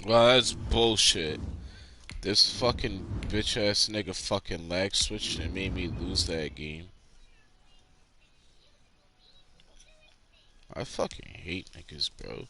Well, that's bullshit. This fucking bitch ass nigga fucking lag switched and made me lose that game. I fucking hate niggas, bro.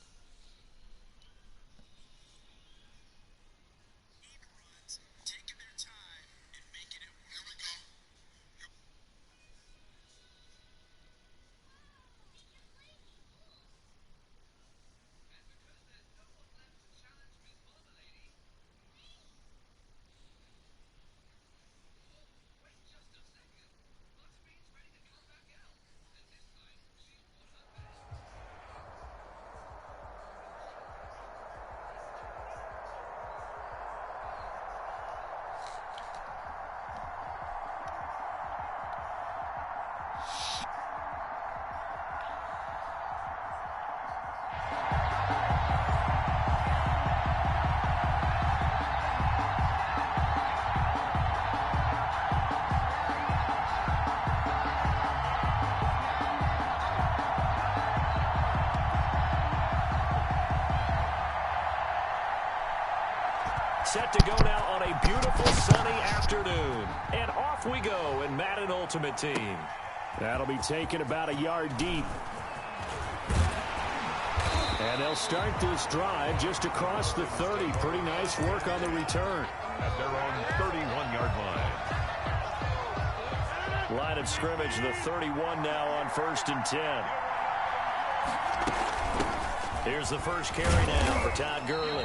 Set to go now on a beautiful sunny afternoon. And off we go in Madden Ultimate Team. That'll be taken about a yard deep. And they'll start this drive just across the 30. Pretty nice work on the return. At their own 31-yard line. Line of scrimmage, the 31 now on 1st and 10. Here's the first carry now for Todd Gurley.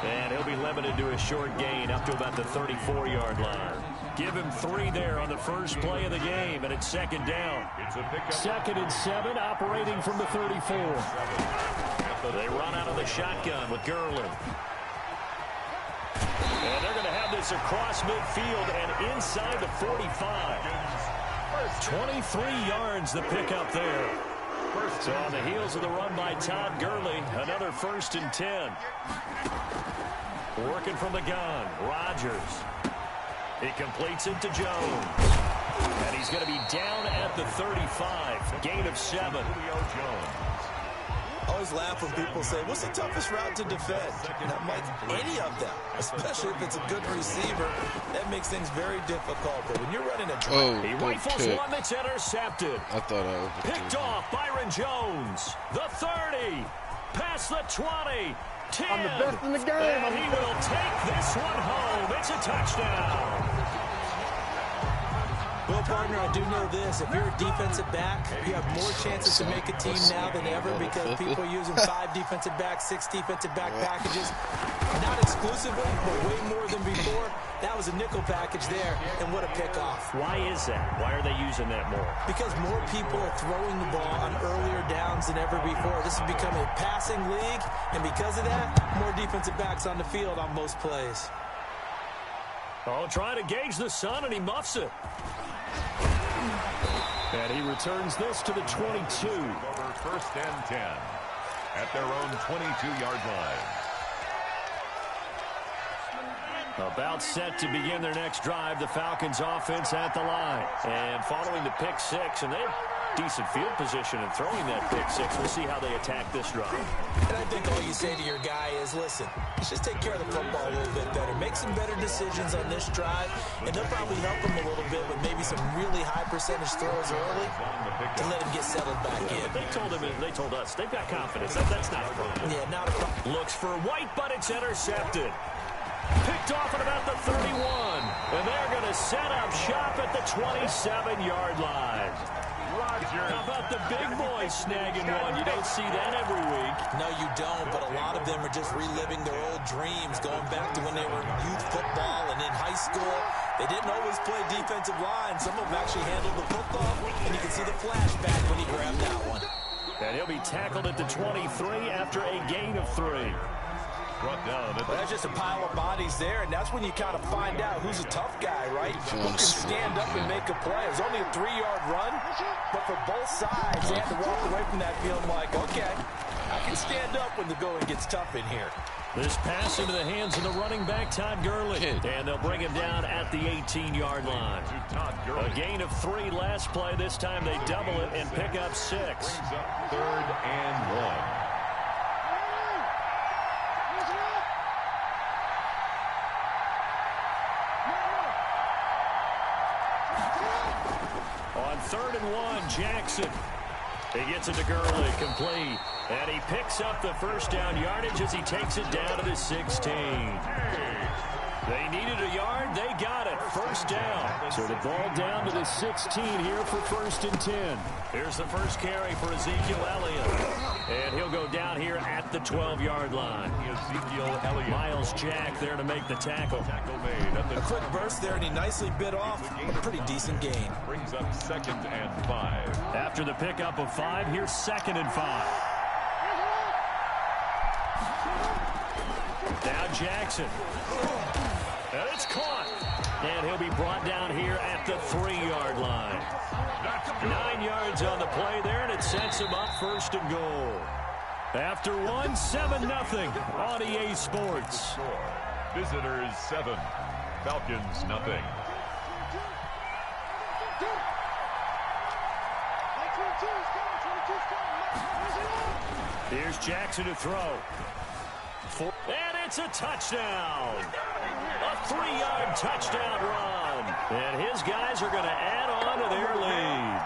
And he'll be limited to a short gain up to about the 34-yard line. Give him 3 there on the first play of the game, and it's second down. It's a pickup. 2nd and 7, operating from the 34. They run out of the shotgun with Gurley. And they're going to have this across midfield and inside the 45. 23 yards the pickup there. So on the heels of the run by Todd Gurley, another 1st and 10. Working from the gun, Rodgers. He completes it to Jones. And he's going to be down at the 35. Gain of 7. I always laugh when people say, what's the toughest route to defend? And I'm like, any of them, especially if it's a good receiver. That makes things very difficult. But when you're running a Oh, he rifles pick. one that's intercepted. I thought I overthrew Picked him. off Byron Jones. The 30. Past the 20. 10. I'm the best in the game. And he will take this one home. It's a touchdown. Well, partner, I do know this. If you're a defensive back, you have more chances to make a team now than ever because people are using 5 defensive backs, 6 defensive back packages. Not exclusively, but way more than before. That was a nickel package there, and what a pickoff. Why is that? Why are they using that more? Because more people are throwing the ball on earlier downs than ever before. This has become a passing league, and because of that, more defensive backs on the field on most plays. Oh, trying to gauge the sun, and he muffs it. And he returns this to the 22. Over 1st and 10 at their own 22-yard line. About set to begin their next drive, the Falcons offense at the line. And following the pick 6, and they have decent field position in throwing that pick 6. We'll see how they attack this drive. And I think all you say to your guy is, listen, let's just take care of the football a little bit better. Make some better decisions on this drive, and they'll probably help him a little bit with maybe some really high percentage throws early to let him get settled back in. They told us, they've got confidence. That's not a problem. Yeah, not a problem. Looks for White, but it's intercepted. Picked off at about the 31. And they're going to set up shop at the 27-yard line. How about the big boys snagging one? You don't see that every week. No, you don't, but a lot of them are just reliving their old dreams, going back to when they were in youth football and in high school. They didn't always play defensive line. Some of them actually handled the football, and you can see the flashback when he grabbed that one. And he'll be tackled at the 23 after a gain of 3. Brought down at the That's just a pile of bodies there, and that's when you kind of find out who's a tough guy, right? Who can stand up and make a play. It was only a 3-yard run, but for both sides, they had to walk away from that feeling like, okay, I can stand up when the going gets tough in here. This pass into the hands of the running back, Todd Gurley. And they'll bring him down at the 18-yard line. A gain of 3 last play. This time they double it and pick up 6. brings up 3rd and 1. On 3rd and 1, Jackson. He gets it to Gurley, complete. And he picks up the first down yardage as he takes it down to the 16. They needed a yard. They got it. First down. So the ball down to the 16 here for 1st and 10. Here's the first carry for Ezekiel Elliott. And he'll go down here at the 12-yard line. Ezekiel Elliott. Miles Jack there to make the tackle. Tackle made at the A quick burst there, and he nicely bit off a pretty decent gain. brings up 2nd and 5. After the pickup of 5, here's 2nd and 5. Now Jackson. And it's caught. And he'll be brought down here at the 3-yard line. 9 yards on the play there, and it sets him up 1st and goal. After 1, 7-0 on EA Sports. Visitors 7. Falcons nothing. Here's Jackson to throw. And it's a touchdown. A 3-yard touchdown run. And his guys are going to add on to their lead.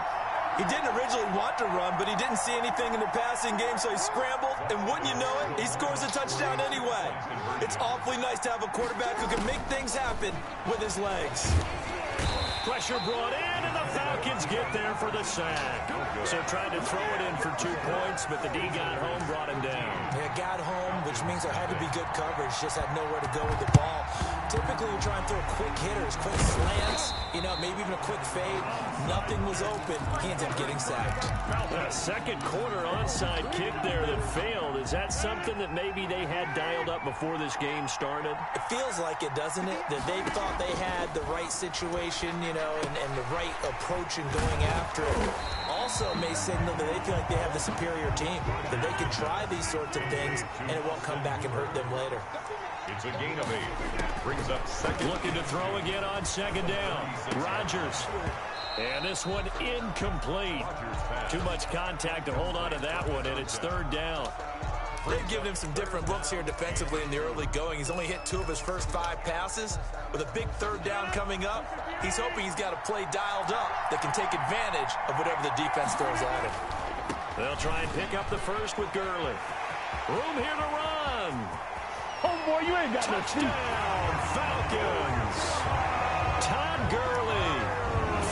He didn't originally want to run, but he didn't see anything in the passing game, so he scrambled, and wouldn't you know it, he scores a touchdown anyway. It's awfully nice to have a quarterback who can make things happen with his legs. Pressure brought in, and the Falcons get there for the sack. So tried to throw it in for 2 points, but the D got home, brought him down. They got home, which means there had to be good coverage, just had nowhere to go with the ball. Typically, you try and throw quick hitters, quick slants, maybe even a quick fade. Nothing was open. He ends up getting sacked. A second quarter onside kick there that failed. Is that something that maybe they had dialed up before this game started? It feels like it, doesn't it? That they thought they had the right situation, and the right approach in going after it. Also may signal that they feel like they have the superior team, that they can try these sorts of things, and it won't come back and hurt them later. It's a gain of 8. Brings up 2nd. Looking to throw again on 2nd down. Rodgers. And this one incomplete. Too much contact to hold on to that one, and it's 3rd down. They've given him some different looks here defensively in the early going. He's only hit 2 of his first 5 passes. With a big 3rd down coming up, he's hoping he's got a play dialed up that can take advantage of whatever the defense throws at him. They'll try and pick up the first with Gurley. Room here to run. Oh, boy, you ain't got no teeth. Touchdown, Falcons. Todd Gurley,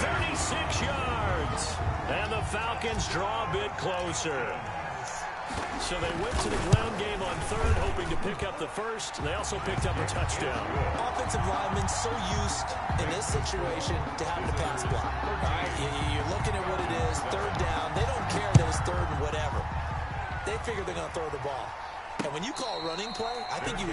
36 yards. And the Falcons draw a bit closer. So they went to the ground game on 3rd, hoping to pick up the first. They also picked up a touchdown. Offensive linemen so used in this situation to having to pass block. All right, you're looking at what it is, 3rd down. They don't care that it's 3rd and whatever. They figure they're going to throw the ball. And when you call running play, I think you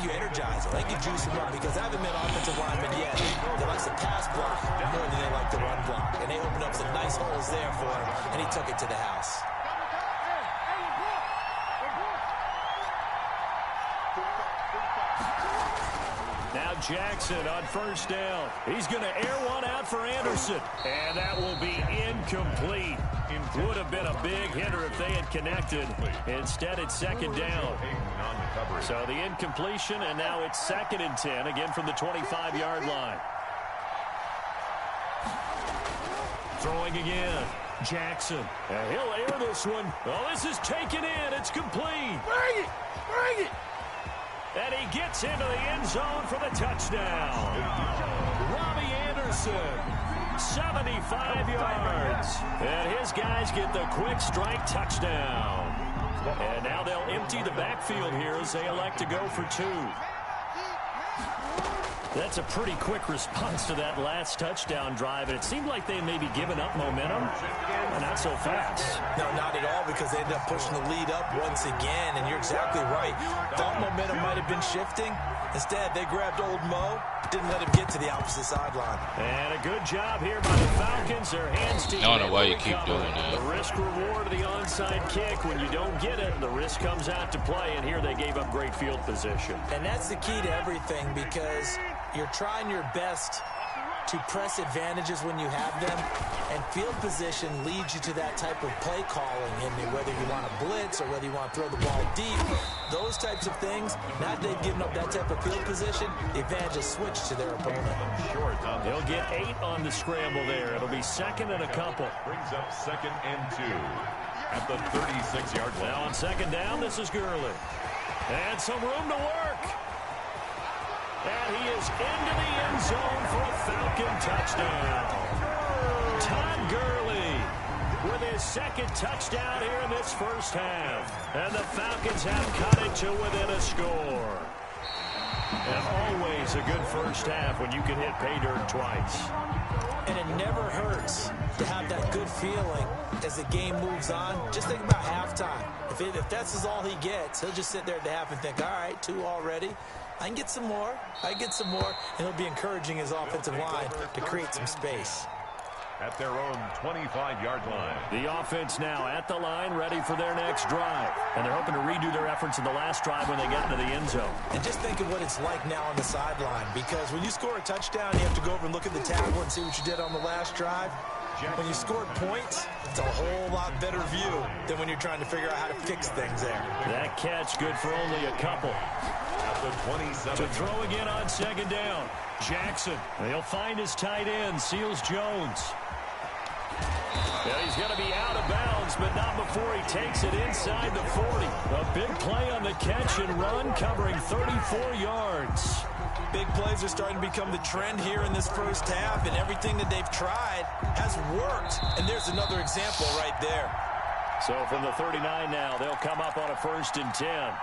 energize them. I think you juice them up because I haven't met offensive linemen yet that likes to pass block more than they like to run block. And they opened up some nice holes there for him, and he took it to the house. Now Jackson on 1st down. He's going to air one out for Anderson. And that will be incomplete. Would have been a big hitter if they had connected. Instead, it's 2nd down. So the incompletion, and now it's 2nd and 10, again from the 25-yard line. Throwing again. Jackson. And he'll air this one. Oh, this is taken in. It's complete. Bring it! Bring it! And he gets into the end zone for the touchdown. Robbie Anderson, 75 yards. And his guys get the quick strike touchdown. And now they'll empty the backfield here as they elect to go for 2. That's a pretty quick response to that last touchdown drive, and it seemed like they may be giving up momentum. Not so fast. No, not at all, because they ended up pushing the lead up once again, and you're exactly right. Thought momentum might have been shifting. Instead, they grabbed old Mo, didn't let him get to the opposite sideline. And a good job here by the Falcons. Their hands team. I don't know why you keep doing that. The risk-reward of the onside kick. When you don't get it, the risk comes out to play, and here they gave up great field position. And that's the key to everything, because you're trying your best to press advantages when you have them, and field position leads you to that type of play calling. And whether you want to blitz or whether you want to throw the ball deep, those types of things, now that they've given up that type of field position, the advantage is switched to their opponent. They'll get 8 on the scramble there. It'll be second and a couple. Brings up 2nd and 2 at the 36-yard line. Now on second down, this is Gurley. And some room to work. And he is into the end zone for a Falcon touchdown. Todd Gurley with his second touchdown here in this first half. And the Falcons have cut it to within a score. And always a good first half when you can hit pay dirt twice. And it never hurts to have that good feeling as the game moves on. Just think about halftime. If that's all he gets, he'll just sit there at the half and think, all right, 2 already. I can get some more. And he'll be encouraging his offensive line to create some space. At their own 25-yard line. The offense now at the line, ready for their next drive. And they're hoping to redo their efforts in the last drive when they get into the end zone. And just think of what it's like now on the sideline, because when you score a touchdown, you have to go over and look at the tablet and see what you did on the last drive. When you scored points, it's a whole lot better view than when you're trying to figure out how to fix things there. That catch good for only a couple. At the 27. To throw again on second down. Jackson. They'll find his tight end, Seals Jones. Yeah, he's going to be out of bounds, but not before he takes it inside the 40. A big play on the catch and run, covering 34 yards. Big plays are starting to become the trend here in this first half, and everything that they've tried has worked. And there's another example right there. So from the 39 now, they'll come up on a 1st and 10.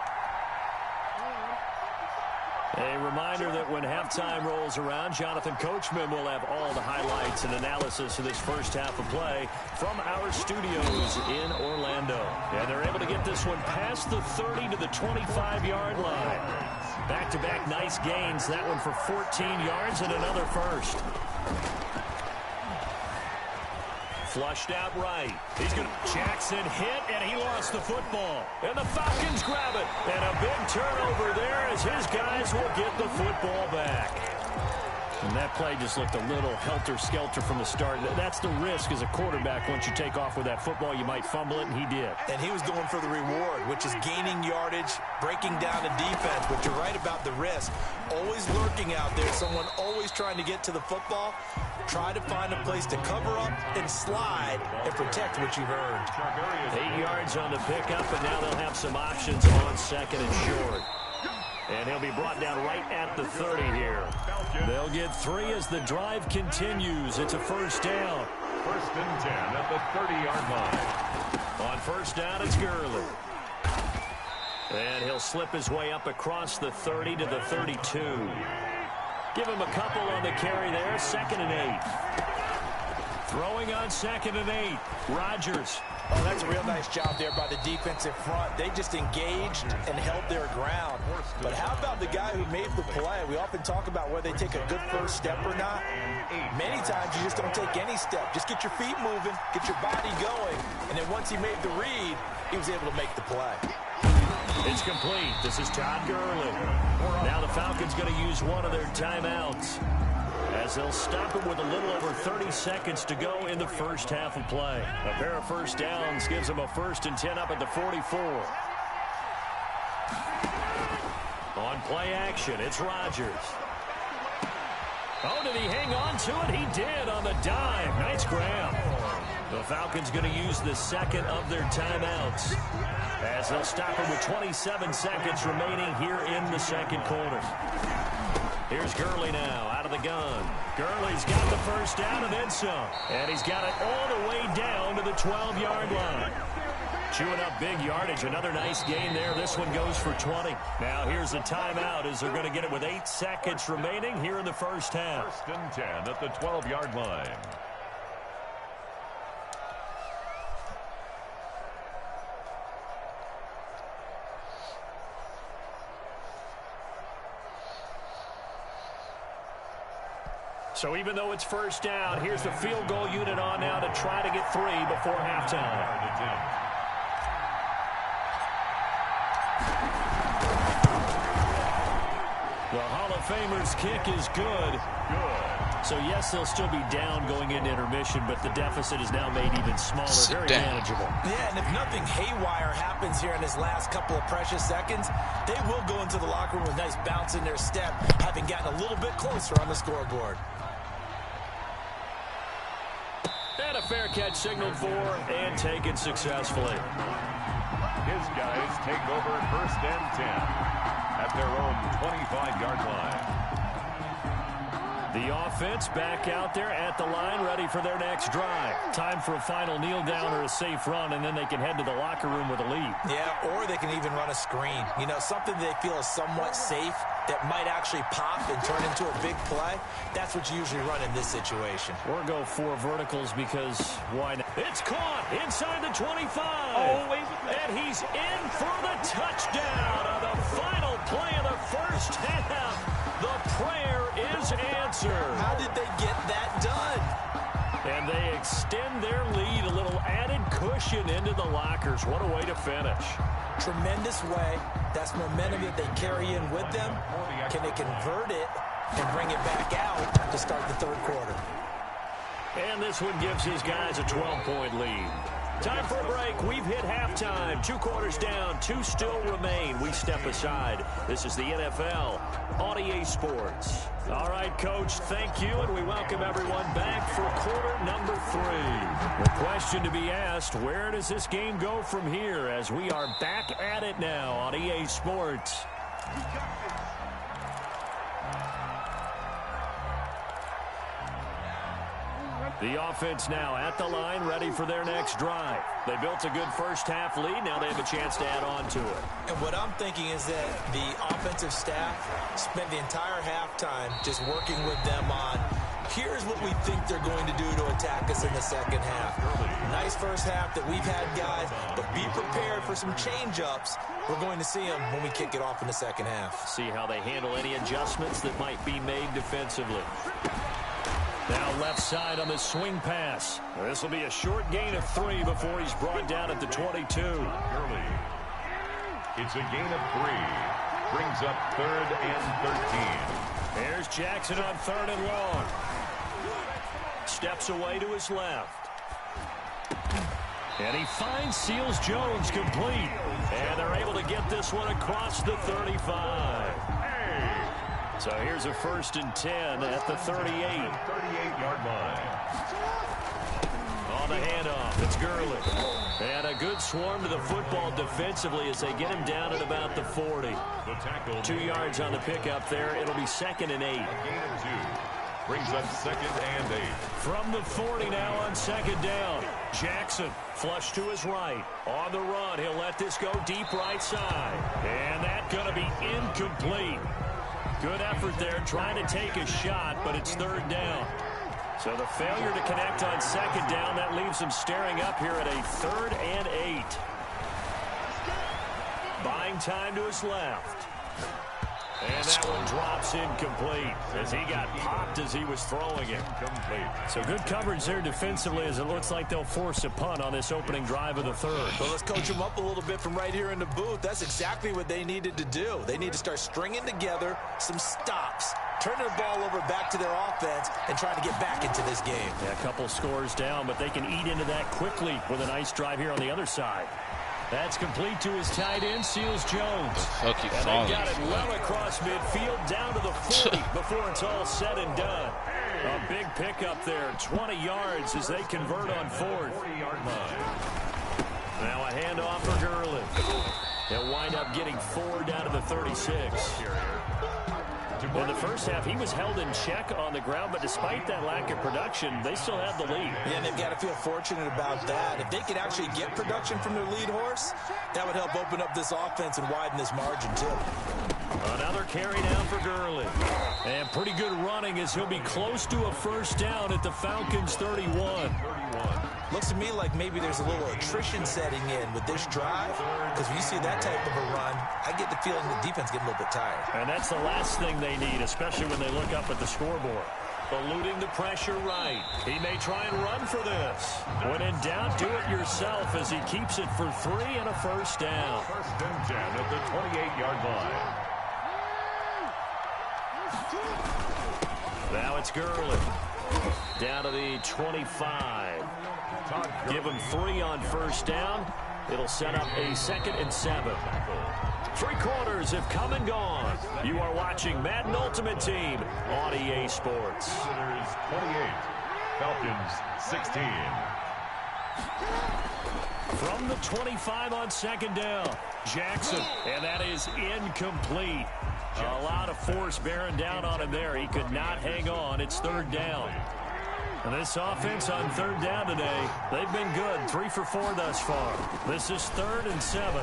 A reminder that when halftime rolls around, Jonathan Coachman will have all the highlights and analysis of this first half of play from our studios in Orlando. And they're able to get this one past the 30 to the 25-yard line. Back-to-back nice gains. That one for 14 yards and another first. Flushed out right. He's going to Jackson hit, and he lost the football. And the Falcons grab it. And a big turnover there as his guys will get the football back. And that play just looked a little helter-skelter from the start. That's the risk as a quarterback. Once you take off with that football, you might fumble it, and he did. And he was going for the reward, which is gaining yardage, breaking down a defense. But you're right about the risk. Always lurking out there, someone always trying to get to the football. Try to find a place to cover up and slide and protect what you've earned. 8 yards on the pickup, and now they'll have some options on second and short. And he'll be brought down right at the 30 here. They'll get 3 as the drive continues. It's a first down. 1st and 10 at the 30-yard line. On first down, it's Gurley. And he'll slip his way up across the 30 to the 32. Give him a couple on the carry there. 2nd and 8. Throwing on 2nd and 8. Rodgers. Oh, that's a real nice job there by the defensive front. They just engaged and held their ground. But how about the guy who made the play? We often talk about whether they take a good first step or not. Many times you just don't take any step. Just get your feet moving, get your body going, and then once he made the read, he was able to make the play. It's complete. This is Todd Gurley. Now the Falcons going to use one of their timeouts as they'll stop it with a little over 30 seconds to go in the first half of play. A pair of first downs gives them a 1st and 10 up at the 44. On play action, it's Rodgers. Oh, did he hang on to it? He did on the dive. Nice grab. The Falcons going to use the second of their timeouts as they'll stop it with 27 seconds remaining here in the second quarter. Here's Gurley now out of the gun. Gurley's got the first down and then some. And he's got it all the way down to the 12-yard line. Chewing up big yardage. Another nice gain there. This one goes for 20. Now here's the timeout as they're going to get it with 8 seconds remaining here in the first half. 1st and 10 at the 12-yard line. So even though it's first down, here's the field goal unit on now to try to get 3 before halftime. The Hall of Famer's kick is good. So, yes, they'll still be down going into intermission, but the deficit is now made even smaller. Very manageable. Yeah, and if nothing haywire happens here in his last couple of precious seconds, they will go into the locker room with a nice bounce in their step, having gotten a little bit closer on the scoreboard. And a fair catch signaled for and taken successfully. His guys take over 1st and 10 at their own 25-yard line. The offense back out there at the line, ready for their next drive. Time for a final kneel down or a safe run, and then they can head to the locker room with a lead. Yeah, or they can even run a screen. You know, something they feel is somewhat safe that might actually pop and turn into a big play. That's what you usually run in this situation. Or go 4 verticals because why not? It's caught inside the 25. And he's in for the touchdown on the final play of the first half. The prayer is answered. How did they get that done? And they extend their lead, a little added cushion into the lockers. What a way to finish. Tremendous way. That's momentum that they carry in with them. Can they convert it and bring it back out to start the third quarter? And this one gives his guys a 12-point lead. Time for a break. We've hit halftime. 2 quarters down. 2 still remain. We step aside. This is the NFL on EA Sports. All right, Coach, thank you, and we welcome everyone back for quarter number 3. The question to be asked, where does this game go from here as we are back at it now on EA Sports? The offense now at the line, ready for their next drive. They built a good first half lead. Now they have a chance to add on to it. And what I'm thinking is that the offensive staff spent the entire halftime just working with them on, here's what we think they're going to do to attack us in the second half. Nice first half that we've had, guys, but be prepared for some change-ups. We're going to see them when we kick it off in the second half. See how they handle any adjustments that might be made defensively. Now left side on the swing pass. This will be a short gain of 3 before he's brought down at the 22. Gurley. It's a gain of 3. Brings up 3rd and 13. Here's Jackson on 3rd and long. Steps away to his left. And he finds Seals Jones complete. And they're able to get this one across the 35. So here's a 1st and 10 at the 38. 38-yard line. On the handoff, it's Gurley. And a good swarm to the football defensively as they get him down at about the 40. The tackle. 2 yards on the pickup there. It'll be 2nd and 8. Gain of 2. Brings up 2nd and 8. From the 40 now on 2nd down. Jackson flush to his right. On the run, he'll let this go deep right side. And that's going to be incomplete. Good effort there, trying to take a shot, but it's 3rd down. So the failure to connect on 2nd down, that leaves him staring up here at a 3rd and 8. Buying time to his left. And that one drops incomplete as he got popped as he was throwing it. Complete. So good coverage there defensively as it looks like they'll force a punt on this opening drive of the 3rd. Well, let's coach them up a little bit from right here in the booth. That's exactly what they needed to do. They need to start stringing together some stops, turn their ball over back to their offense, and try to get back into this game. Yeah, a couple scores down, but they can eat into that quickly with a nice drive here on the other side. That's complete to his tight end, Seals Jones. The fuck he And falling they got it for? well across midfield down to the 40 before it's all said and done. A big pickup there, 20 yards as they convert on 4th. 40-yard line. Now a handoff for Gurley. They'll wind up getting 4 down to the 36. In the first half, he was held in check on the ground, but despite that lack of production, they still have the lead. Yeah, and they've got to feel fortunate about that. If they could actually get production from their lead horse, that would help open up this offense and widen this margin, too. Another carry down for Gurley. And pretty good running as he'll be close to a 1st down at the Falcons' 31. Looks to me like maybe there's a little attrition setting in with this drive, because when you see that type of a run, I get the feeling the defense getting a little bit tired. And that's the last thing they need, especially when they look up at the scoreboard. Eluding the pressure right. He may try and run for this. When in doubt, do it yourself as he keeps it for 3 and a 1st down. 1st and 10 at the 28-yard line. it's Gurley. Down to the 25. Give him 3 on first down. It'll set up a 2nd and 7. 3 quarters have come and gone. You are watching Madden Ultimate Team on EA Sports. Visitors 28, Falcons 16. From the 25 on 2nd down, Jackson, and that is incomplete. A lot of force bearing down on him there. He could not hang on. It's 3rd down. And this offense on 3rd down today, they've been good. 3 for 4 thus far. This is 3rd and 7.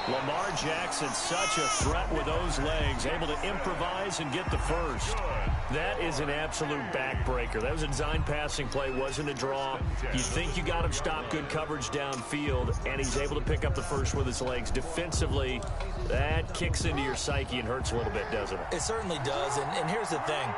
Lamar Jackson, such a threat with those legs, able to improvise and get the first. That is an absolute backbreaker. That was a design passing play, wasn't a draw. You think you got him stopped, good coverage downfield, and he's able to pick up the first with his legs. Defensively, that kicks into your psyche and hurts a little bit, doesn't it? It certainly does, and here's the thing.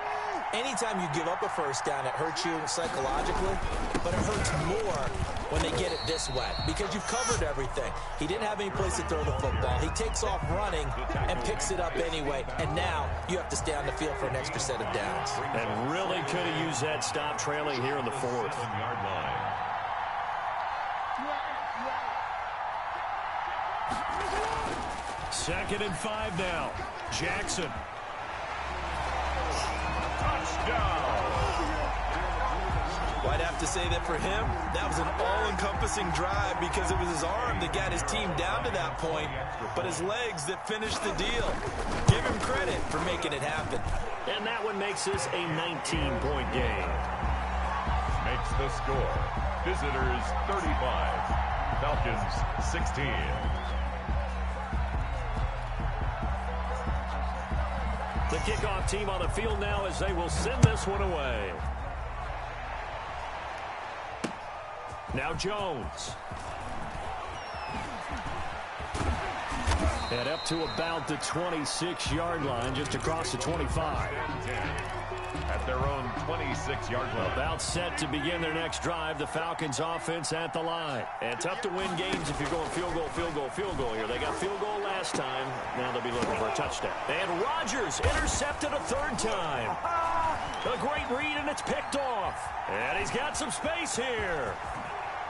Anytime you give up a first down, it hurts you psychologically, but it hurts more when they get it this way because you've covered everything. He didn't have any place to throw the football. He takes off running and picks it up anyway, and now you have to stay on the field for an extra set of downs. And really could have used that stop trailing here in the 4th. 7-yard line. Second and 5 now. Jackson. Well, I'd have to say that for him, that was an all-encompassing drive because it was his arm that got his team down to that point, but his legs that finished the deal. Give him credit for making it happen. And that one makes this a 19-point game. Makes the score. Visitors 35, Falcons 16. The kickoff team on the field now as they will send this one away. Now Jones. And up to about the 26-yard line, just across the 25. At their own 26-yard line. About set to begin their next drive. The Falcons offense at the line. And tough to win games if you're going field goal, field goal, field goal here. They got field goal last time. Now they'll be looking for a touchdown. And Rodgers intercepted a 3rd time. A great read, and it's picked off. And he's got some space here.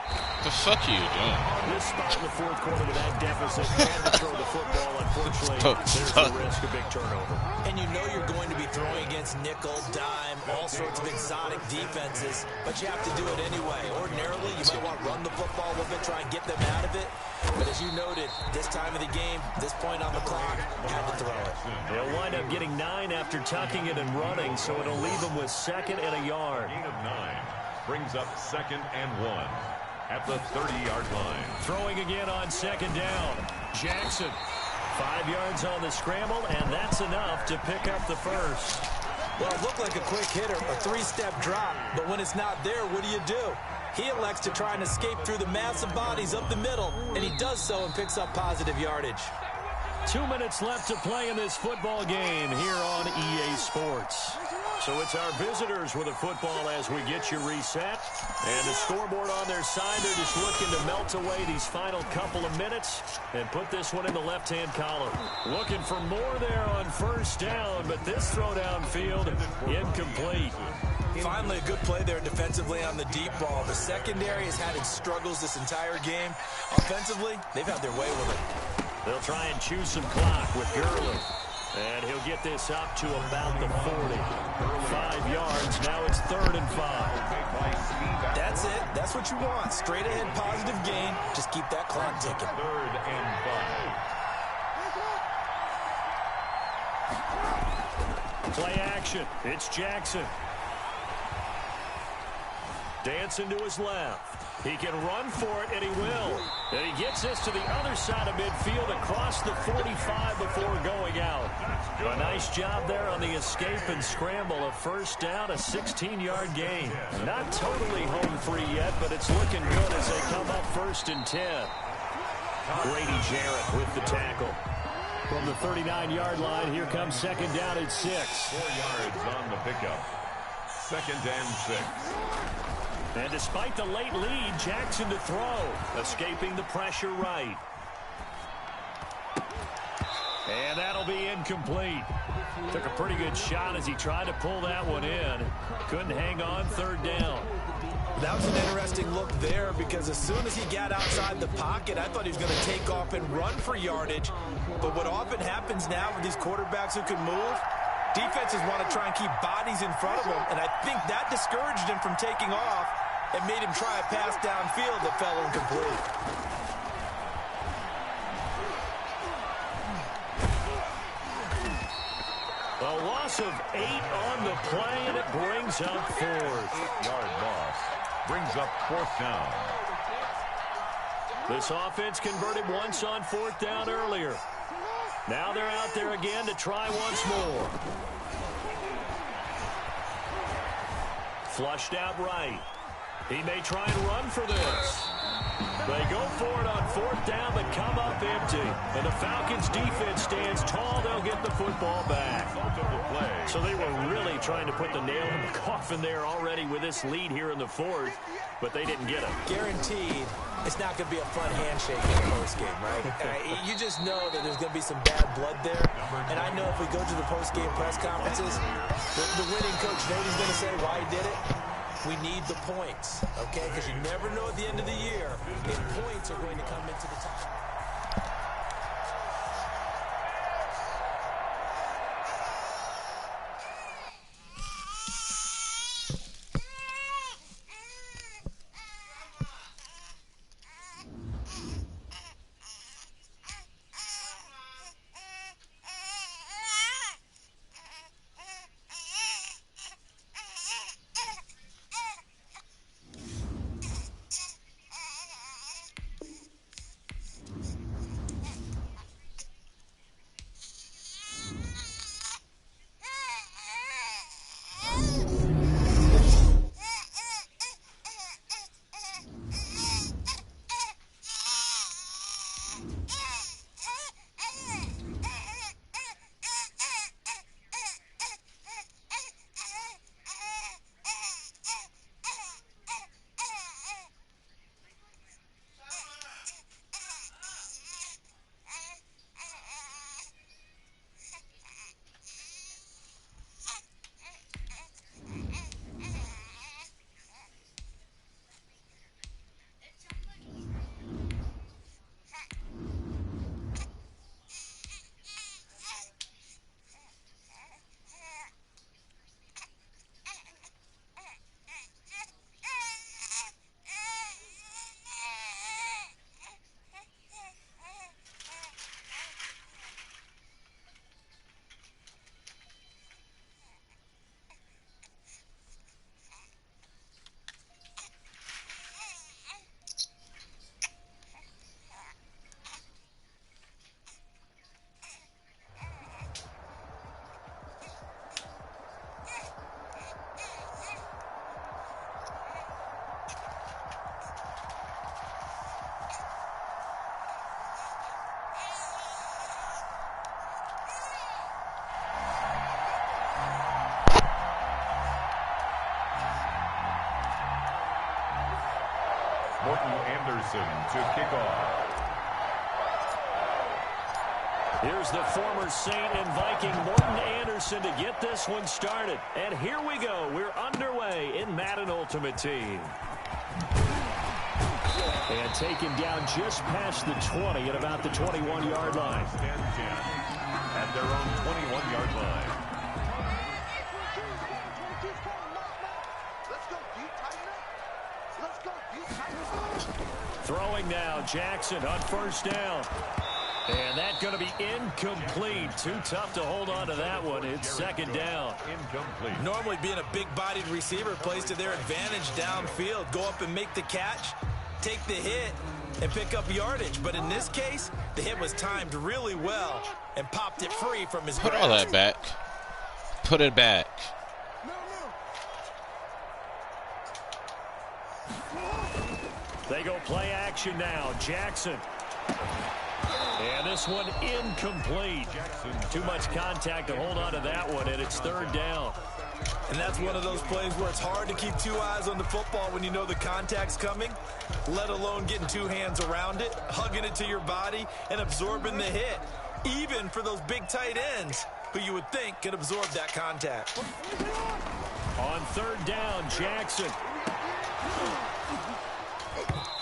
What the fuck are you doing? This spot in the 4th quarter with that deficit and to throw the football, unfortunately, there's a risk of big turnover. And you know you're going to be throwing against nickel, dime, all sorts of exotic defenses, but you have to do it anyway. Ordinarily, you might want to run the football a little bit, try and get them out of it. But as you noted, this time of the game, this point on the clock, had to throw it. They'll wind up getting 9 after tucking it and running, so it'll leave them with 2nd and a yard. Gain of 9 brings up 2nd and 1. At the 30-yard line. Throwing again on 2nd down. Jackson. 5 yards on the scramble, and that's enough to pick up the first. Well, it looked like a quick hitter, a 3-step drop, but when it's not there, what do? He elects to try and escape through the massive bodies up the middle, and he does so and picks up positive yardage. 2 minutes left to play in this football game here on EA Sports. So it's our visitors with the football as we get you reset. And the scoreboard on their side, they're just looking to melt away these final couple of minutes and put this one in the left-hand column. Looking for more there on first down, but this throw downfield, incomplete. Finally, a good play there defensively on the deep ball. The secondary has had its struggles this entire game. Offensively, they've had their way with it. They'll try and chew some clock with Gurley. And he'll get this up to about the 40. 5 yards. Now it's 3rd and 5. That's it. That's what you want. Straight ahead positive gain. Just keep that clock ticking. 3rd and 5. Play action. It's Jackson. Dancing to his left. He can run for it, and he will. And he gets this to the other side of midfield across the 45 before going out. A nice job there on the escape and scramble. A first down, a 16-yard gain. Not totally home free yet, but it's looking good as they come up 1st and 10. Grady Jarrett with the tackle. From the 39-yard line, here comes 2nd down at 6. 4 yards on the pickup. 2nd and 6. And despite the late lead, Jackson to throw. Escaping the pressure right. And that'll be incomplete. Took a pretty good shot as he tried to pull that one in. Couldn't hang on third down. That was an interesting look there because as soon as he got outside the pocket, I thought he was going to take off and run for yardage. But what often happens now with these quarterbacks who can move, defenses want to try and keep bodies in front of them, and I think that discouraged him from taking off and made him try a pass downfield that fell incomplete. A loss of 8 on the play, and it brings up 4th. 8-yard loss. Brings up 4th down. This offense converted once on 4th down earlier. Now they're out there again to try once more. Flushed out right. He may try and run for this. They go for it on 4th down, but come up empty. And the Falcons' defense stands tall. They'll get the football back. So they were really trying to put the nail in the coffin there already with this lead here in the 4th, but they didn't get it. Guaranteed, it's not going to be a fun handshake in the postgame, right? You just know that there's going to be some bad blood there. And I know if we go to the postgame press conferences, the winning coach Nady's going to say why he did it. We need the points, okay? Because you never know at the end of the year if points are going to come into the tie. Morton Anderson to kick off. Here's the former Saint and Viking Morton Anderson to get this one started. And here we go. We're underway in Madden Ultimate Team. And taken down just past the 20 at about the 21-yard line. At their own 21-yard line. Throwing now, Jackson on first down. And that's going to be incomplete. Too tough to hold on to that one. It's second down. Incomplete. Normally being a big-bodied receiver plays to their advantage downfield. Go up and make the catch, take the hit, and pick up yardage. But in this case, the hit was timed really well and popped it free from his grasp. Put all that back. Put it back. They go play action now. Jackson. And this one incomplete. Too much contact to hold on to that one, and it's third down. And that's one of those plays where it's hard to keep two eyes on the football when you know the contact's coming, let alone getting two hands around it, hugging it to your body, and absorbing the hit. Even for those big tight ends, who you would think could absorb that contact. On third down, Jackson.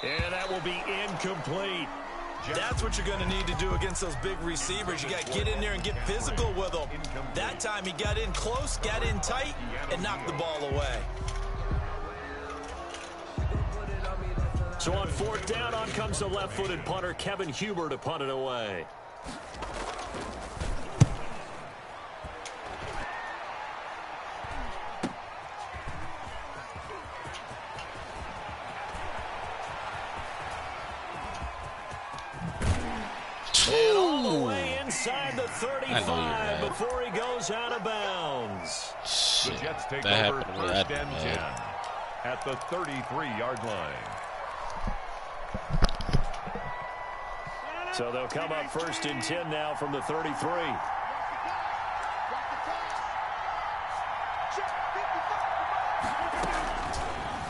And that will be incomplete. That's what you're going to need to do against those big receivers. You got to get in there and get physical with them. That time he got in close, got in tight, and knocked the ball away. So on fourth down, on comes the left-footed punter, Kevin Huber, to punt it away. And all the way inside the 35 before he goes out of bounds. The Jets take over first and 10 at the 33-yard line. So they'll come up first and 10 now from the 33.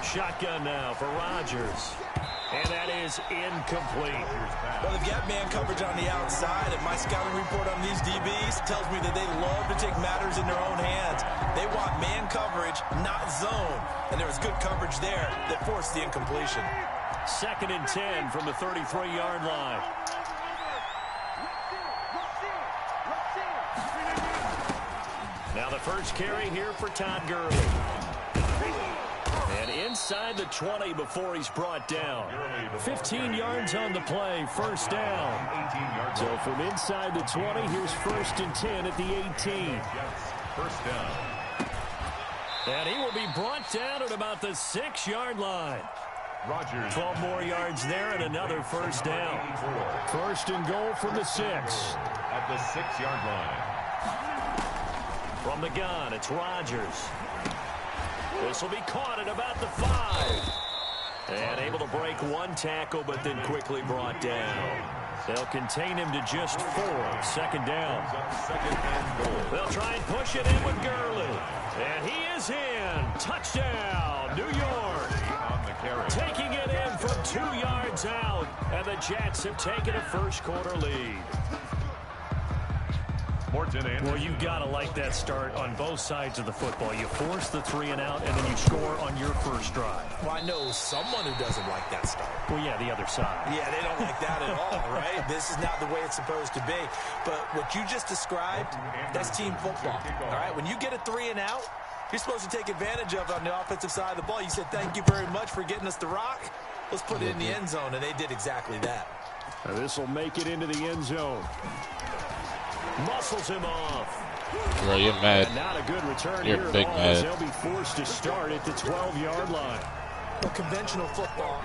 Shotgun now for Rodgers. And that is incomplete. Well, they've got man coverage on the outside, and my scouting report on these DBs tells me that they love to take matters in their own hands. They want man coverage, not zone. And there was good coverage there that forced the incompletion. Second and 10 from the 33-yard line. Now the first carry here for Todd Gurley. And inside the 20 before he's brought down. 15 yards on the play, first down. So from inside the 20, here's first and 10 at the 18. First down. And he will be brought down at about the 6-yard line. Rodgers. 12 more yards there and another first down. First and goal from the 6. At the 6-yard line. From the gun, it's Rodgers. This will be caught at about the 5. And able to break one tackle, but then quickly brought down. They'll contain him to just 4. Second down. Second and goal. They'll try and push it in with Gurley. And he is in. Touchdown, New York. On the carry. Taking it in from 2 yards out. And the Jets have taken a first quarter lead. Well, you've got to like that start on both sides of the football. You force the 3 and out, and then you score on your first drive. Well, I know someone who doesn't like that start. Well, yeah, the other side. Yeah, they don't like that at all, right? This is not the way it's supposed to be. But what you just described, that's team football, all right? When you get a 3 and out, you're supposed to take advantage of it on the offensive side of the ball. You said, thank you very much for getting us the rock. Let's put it in the end zone, and they did exactly that. This will make it into the end zone. Muscles him off. Bro, you're mad. And not a good return You're here big at all, mad. They'll be forced to start at the 12-yard line. Well, conventional football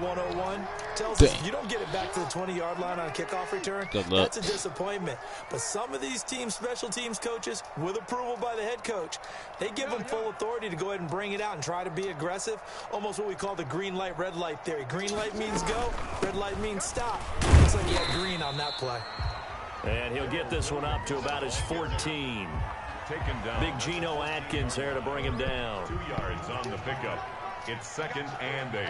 101, tells us you don't get it back to the 20-yard line on a kickoff return. That's a disappointment. But some of these teams, special teams coaches, with approval by the head coach, they give them full authority to go ahead and bring it out and try to be aggressive. Almost what we call the green light, red light theory. Green light means go, red light means stop. Looks like he had green on that play. And he'll get this one up to about his 14. Taken down. Big Geno Atkins there to bring him down. 2 yards on the pickup. It's second and 8.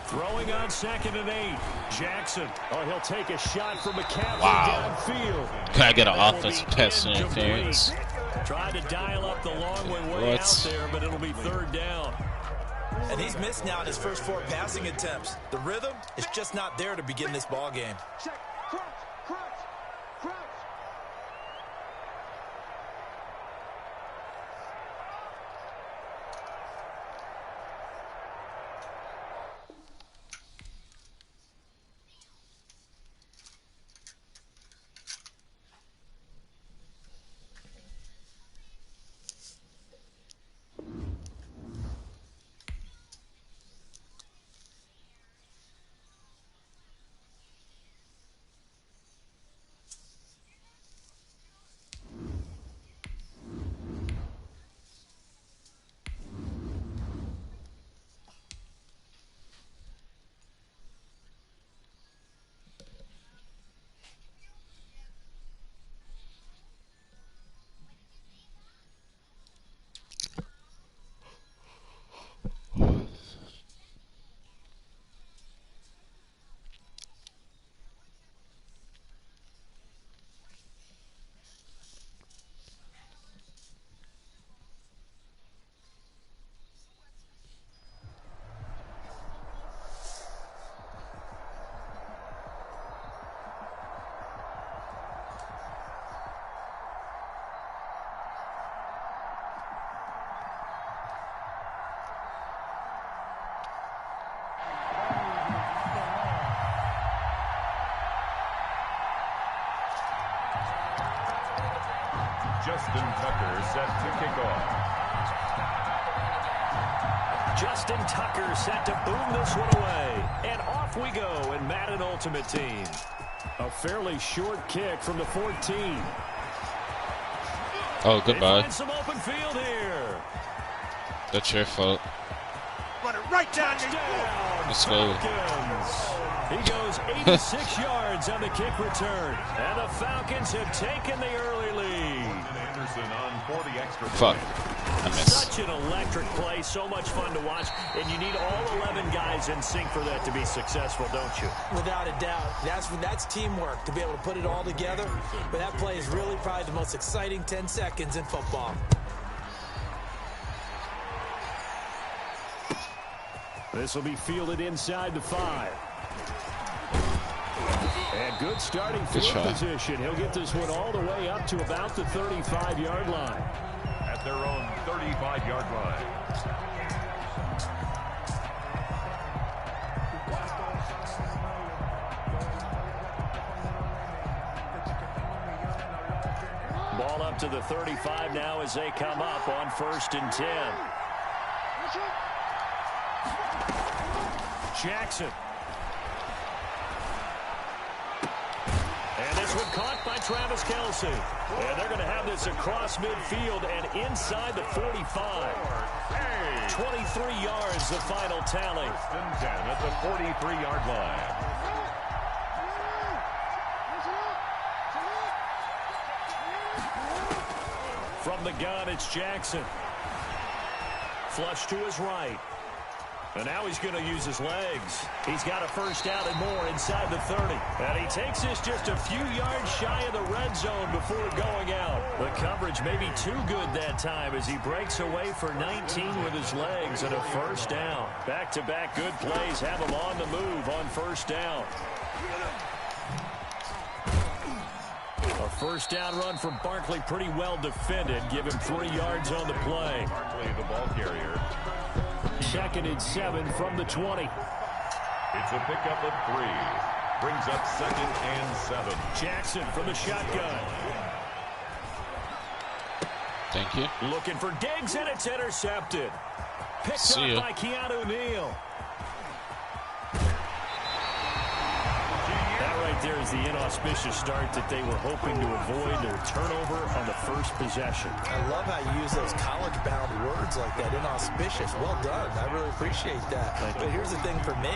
Throwing on second and 8. Jackson. Oh, he'll take a shot from McCaffrey downfield. Can I get an offensive pass interference? Tried to dial up the long way out there, but it'll be third down. And he's missed now in his first 4 passing attempts. The rhythm is just not there to begin this ball game. Justin Tucker set to kick off. Justin Tucker set to boom this one away. And off we go in Madden Ultimate Team. A fairly short kick from the 14. Oh, goodbye. Find some open field here. That's your fault. Run it right down. Let's go. He goes 86 yards on the kick return. And the Falcons have taken the early lead. Anderson on 40 extra Fuck. I missed. Such an electric play, so much fun to watch, and you need all 11 guys in sync for that to be successful, don't you? Without a doubt. That's teamwork to be able to put it all together. But that play is really probably the most exciting 10 seconds in football. This will be fielded inside the 5. And good starting field position. He'll get this one all the way up to about the 35-yard line. At their own 35-yard line. Ball up to the 35 now as they come up on 1st and 10. Jackson. And this one caught by Travis Kelce. And they're going to have this across midfield and inside the 45. 23 yards, the final tally. 1st and 10 at the 43-yard line. From the gun, it's Jackson. Flush to his right. And now he's going to use his legs. He's got a 1st down and more inside the 30. And he takes this just a few yards shy of the red zone before going out. The coverage may be too good that time as he breaks away for 19 with his legs and a 1st down. Back-to-back good plays have him on the move on 1st down. A 1st down run from Barkley, pretty well defended. Give him 3 yards on the play. Barkley, the ball carrier. 2nd and 7 from the 20. It's a pickup of 3. Brings up 2nd and 7. Jackson from the shotgun. Thank you. Looking for Diggs, and it's intercepted. Picked up by Keanu Neal. That right there is the inauspicious start that they were hoping to avoid, their turnover on the 1st possession. I love how you use those college-bound words like that, inauspicious. Well done. I really appreciate that. But here's the thing for me.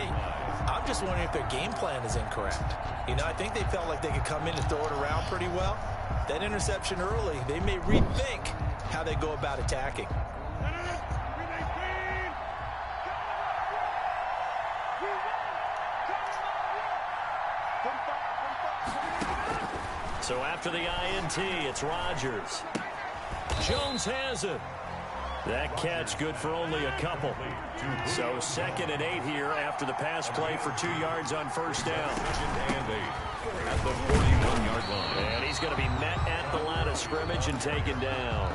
I'm just wondering if their game plan is incorrect. You know, I think they felt like they could come in and throw it around pretty well. That interception early, they may rethink how they go about attacking. So after the INT, it's Rodgers. Jones has it. That catch good for only a couple. So 2nd and 8 here after the pass play for 2 yards on 1st down. 2nd and 8 at the 41-yard line. And he's going to be met at the line of scrimmage and taken down.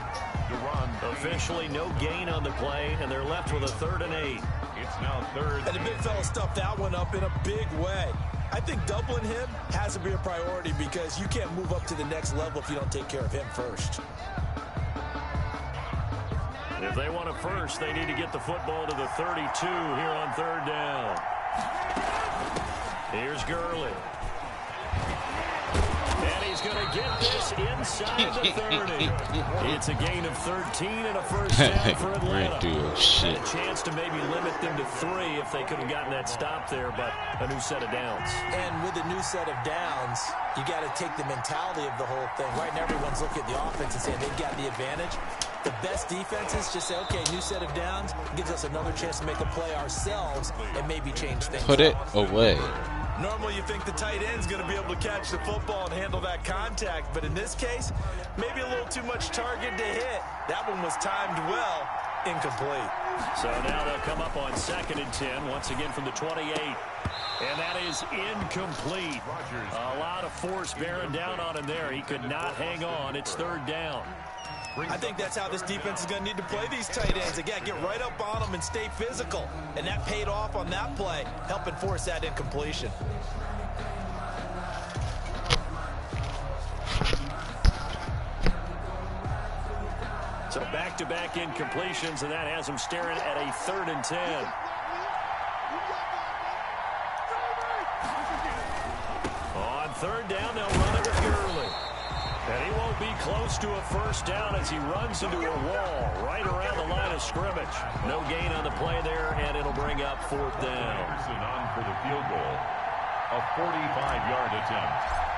Officially no gain on the play, and they're left with a 3rd and 8. It's now 3rd. And the big fella stuffed that one up in a big way. I think doubling him has to be a priority because you can't move up to the next level if you don't take care of him first. If they want a first, they need to get the football to the 32 here on 3rd down. Here's Gurley. And he's going to get this inside the 30. It's a gain of 13 and a 1st down for Atlanta. Shit. And a chance to maybe limit them to 3 if they could have gotten that stop there, but a new set of downs. And with a new set of downs, you got to take the mentality of the whole thing. Right now, everyone's looking at the offense and saying they've got the advantage. The best defenses just say, okay, new set of downs gives us another chance to make a play ourselves and maybe change things. Put it away. Normally you think the tight end's going to be able to catch the football and handle that contact, but in this case, maybe a little too much target to hit. That one was timed well, incomplete. So now they'll come up on 2nd and 10, once again from the 28. And that is incomplete. A lot of force bearing down on him there. He could not hang on. It's 3rd down. I think that's how this defense is going to need to play these tight ends. Again, get right up on them and stay physical. And that paid off on that play, helping force that incompletion. So back-to-back incompletions, and that has them staring at a 3rd and 10. On 3rd down, they'll run it with Gurley. And he won't be close to a first down as he runs into a wall right around the line of scrimmage. No gain on the play there, and it'll bring up 4th down. Anderson on for the field goal. A 45-yard attempt.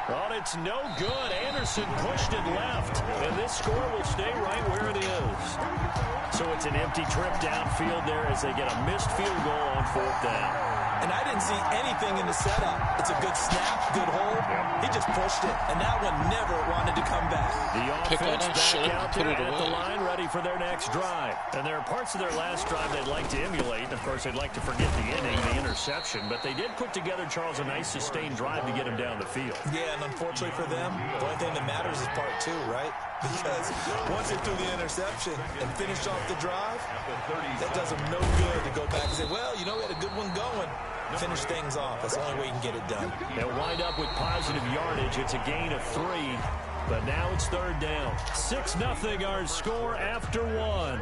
Well, it's no good. Anderson pushed it left, and this score will stay right where it is. So it's an empty trip downfield there as they get a missed field goal on 4th down. And I didn't see anything in the setup. It's a good snap, good hold. He just pushed it, and that one never wanted to come back. The offense back out there at the line, ready for their next drive. And there are parts of their last drive they'd like to emulate. Of course, they'd like to forget the inning, the interception. But they did put together, Charles, a nice sustained drive to get him down the field. Yeah, and unfortunately for them, the only thing that matters is part 2, right? Because once they threw the interception and finished off the drive, that does them no good to go back and say, well, you know, we had a good one going. Finish things off. That's the only way you can get it done. They'll wind up with positive yardage. It's a gain of 3, but now it's 3rd down. 6-0 our score after 1.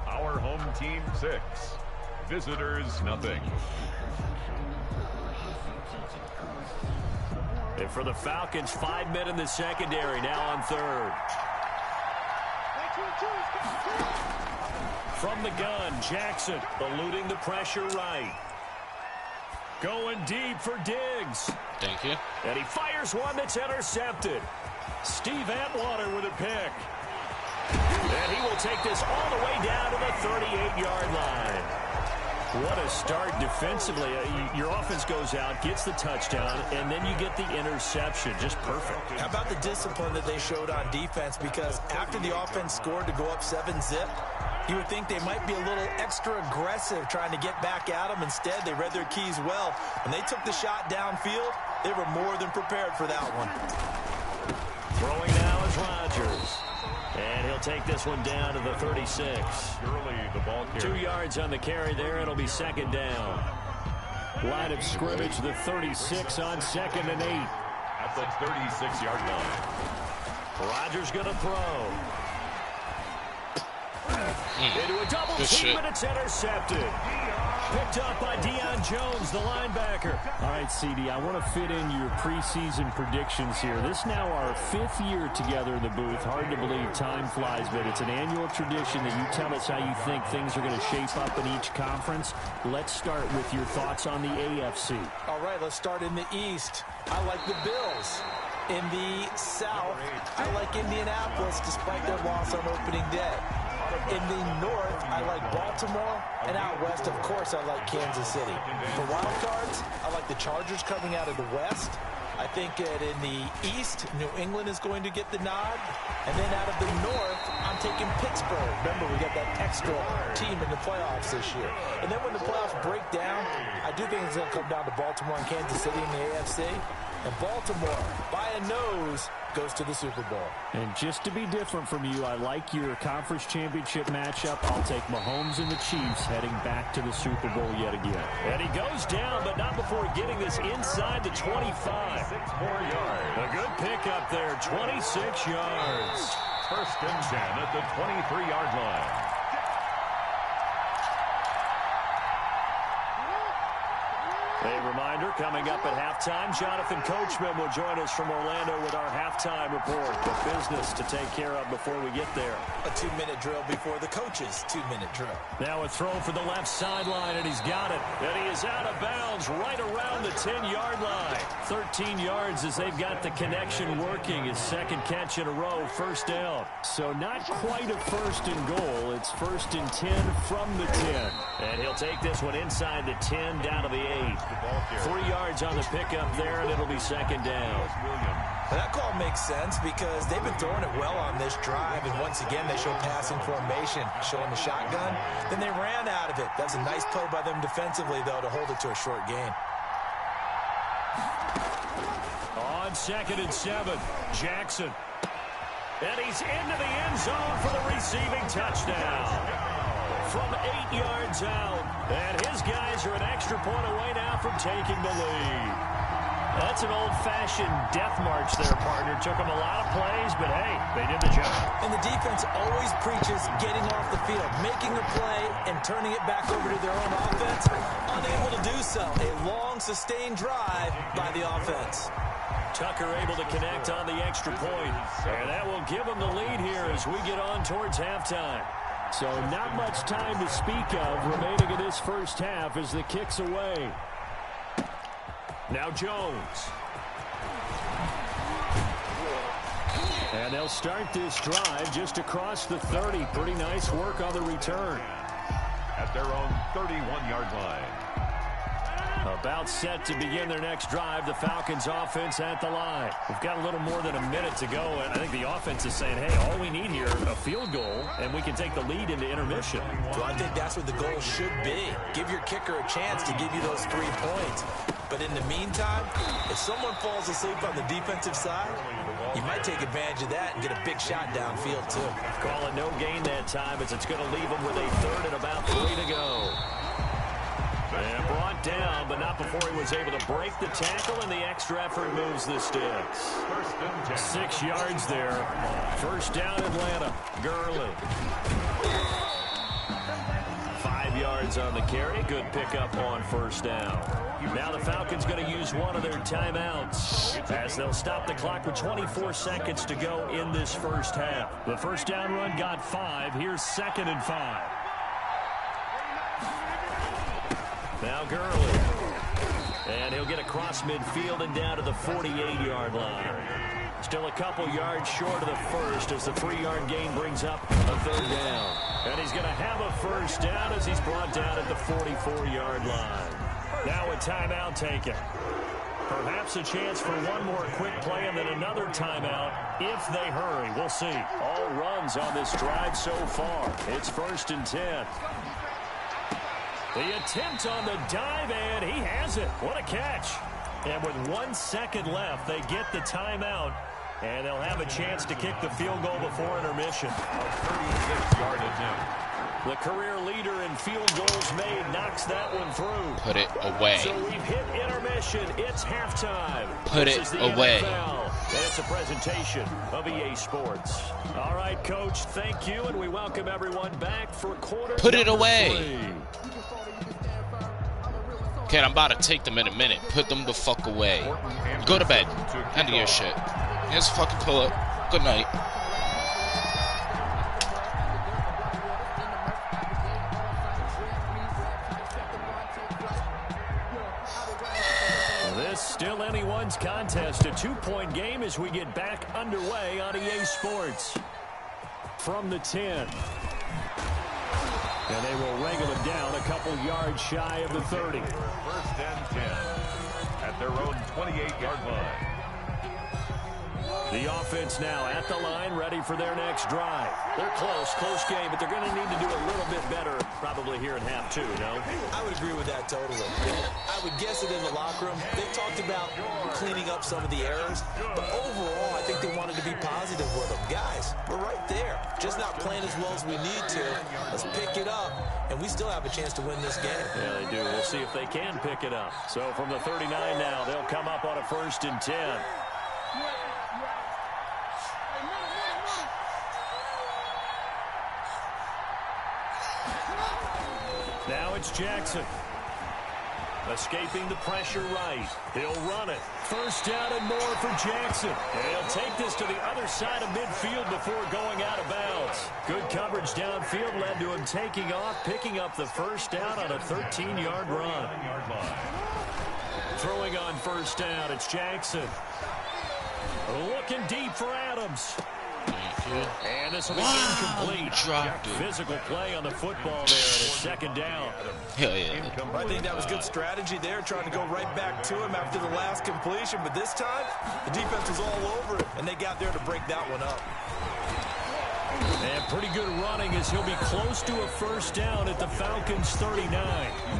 Our home team 6. Visitors nothing. And for the Falcons, 5 men in the secondary, now on 3rd. From the gun, Jackson eluding the pressure right. Going deep for Diggs. Thank you. And he fires one that's intercepted. Steve Atwater with a pick. And he will take this all the way down to the 38-yard line. What a start defensively. Your offense goes out, gets the touchdown, and then you get the interception. Just perfect. How about the discipline that they showed on defense? Because after the offense scored to go up 7-zip, you would think they might be a little extra aggressive trying to get back at them. Instead, they read their keys well. When they took the shot downfield, they were more than prepared for that one. Throwing now is Rodgers. And he'll take this one down to the 36. Surely the ball carrier. 2 yards on the carry there. It'll be 2nd down. Line of scrimmage, the 36 on 2nd and 8. At the 36-yard line. Rodgers going to throw. Into a double team, and it's intercepted. Picked up by Deion Jones, the linebacker. All right, CD, I want to fit in your preseason predictions here. This is now our 5th year together in the booth. Hard to believe time flies, but it's an annual tradition that you tell us how you think things are going to shape up in each conference. Let's start with your thoughts on the AFC. All right, let's start in the East. I like the Bills. In the South, I like Indianapolis despite their loss on opening day. In the North, I like Baltimore, and out West, of course, I like Kansas City. For wild cards, I like the Chargers coming out of the West. I think that in the East, New England is going to get the nod. And then out of the North, I'm taking Pittsburgh. Remember, we got that extra team in the playoffs this year. And then when the playoffs break down, I do think it's going to come down to Baltimore and Kansas City in the AFC. And Baltimore, by a nose, goes to the Super Bowl. And just to be different from you, I like your conference championship matchup. I'll take Mahomes and the Chiefs heading back to the Super Bowl yet again. And he goes down, but not before getting this inside the 25. 6 more yards. A good pickup there, 26 yards. 1st and 10 at the 23-yard line. A reminder, coming up at halftime, Jonathan Coachman will join us from Orlando with our halftime report. The business to take care of before we get there. A 2-minute drill before the coach's 2-minute drill. Now a throw for the left sideline, and he's got it. And he is out of bounds right around the 10-yard line. 13 yards as they've got the connection working. His 2nd catch in a row, 1st down. So not quite a 1st and goal. It's 1st and 10 from the 10. And he'll take this one inside the 10 down to the 8. 3 yards on the pickup there, and it'll be 2nd down. Well, that call makes sense because they've been throwing it well on this drive, and once again they show passing formation, showing the shotgun. Then they ran out of it. That's a nice play by them defensively, though, to hold it to a short gain. On 2nd and 7, Jackson. And he's into the end zone for the receiving touchdown. From 8 yards out. And his guys are an extra point away now from taking the lead. That's an old-fashioned death march there, partner. Took them a lot of plays, but hey, they did the job. And the defense always preaches getting off the field, making a play, and turning it back over to their own offense. Unable to do so. A long, sustained drive by the offense. Tucker able to connect on the extra point. And that will give them the lead here as we get on towards halftime. So not much time to speak of remaining in this first half as the kick's away. Now Jones. And they'll start this drive just across the 30. Pretty nice work on the return. At their own 31-yard line. About set to begin their next drive. The Falcons offense at the line. We've got a little more than a minute to go, and I think the offense is saying, hey, all we need here is a field goal, and we can take the lead into intermission. Well, I think that's what the goal should be. Give your kicker a chance to give you those 3 points. But in the meantime, if someone falls asleep on the defensive side, you might take advantage of that and get a big shot downfield, too. Call it no gain that time as it's going to leave them with a 3rd and about 3 to go. And brought down, but not before he was able to break the tackle, and the extra effort moves the sticks. 6 yards there. First down, Atlanta. Gurley. 5 yards on the carry. Good pickup on first down. Now the Falcons going to use one of their timeouts as they'll stop the clock with 24 seconds to go in this first half. The first down run got 5. Here's 2nd and 5. Now Gurley. And he'll get across midfield and down to the 48-yard line. Still a couple yards short of the first as the 3-yard gain brings up a 3rd down. And he's going to have a first down as he's brought down at the 44-yard line. Now a timeout taken. Perhaps a chance for one more quick play and then another timeout if they hurry. We'll see. All runs on this drive so far. It's 1st and 10. The attempt on the dive, and he has it. What a catch. And with 1 second left, they get the timeout, and they'll have a chance to kick the field goal before intermission. A 36-yard attempt. The career leader in field goals made knocks that one through. Put it away. So we've hit intermission. It's halftime. Put This it is the away. NFL, and it's a presentation of EA Sports. All right, Coach, thank you, and we welcome everyone back for quarter Put it number away. 3. Okay, I'm about to take them in a minute. Put them the fuck away. Go to bed. Handle your shit. Here's a fucking pillow. Good night. This still anyone's contest. A 2-point game as we get back underway on EA Sports. From the 10. And they will wrangle it down a couple yards shy of the 30. 1st and 10 at their own 28-yard line. The offense now at the line, ready for their next drive. They're close game, but they're going to need to do a little bit better probably here in half 2, no? I would agree with that totally. I would guess it in the locker room. They talked about cleaning up some of the errors, but overall, I think they wanted to be positive with them. Guys, we're right there. Just not playing as well as we need to. Let's pick it up, and we still have a chance to win this game. Yeah, they do. We'll see if they can pick it up. So from the 39 now, they'll come up on a 1st and 10. Now it's Jackson. Escaping the pressure right. He'll run it. 1st down and more for Jackson. And he'll take this to the other side of midfield before going out of bounds. Good coverage downfield led to him taking off, picking up the 1st down on a 13-yard run. Throwing on 1st down, it's Jackson. Looking deep for Adams. And this will be incomplete. Physical play on the football there, and it's 2nd down. Hell yeah. I think that was good strategy there, trying to go right back to him after the last completion. But this time, the defense was all over it, and they got there to break that one up. And pretty good running as he'll be close to a 1st down at the Falcons' 39.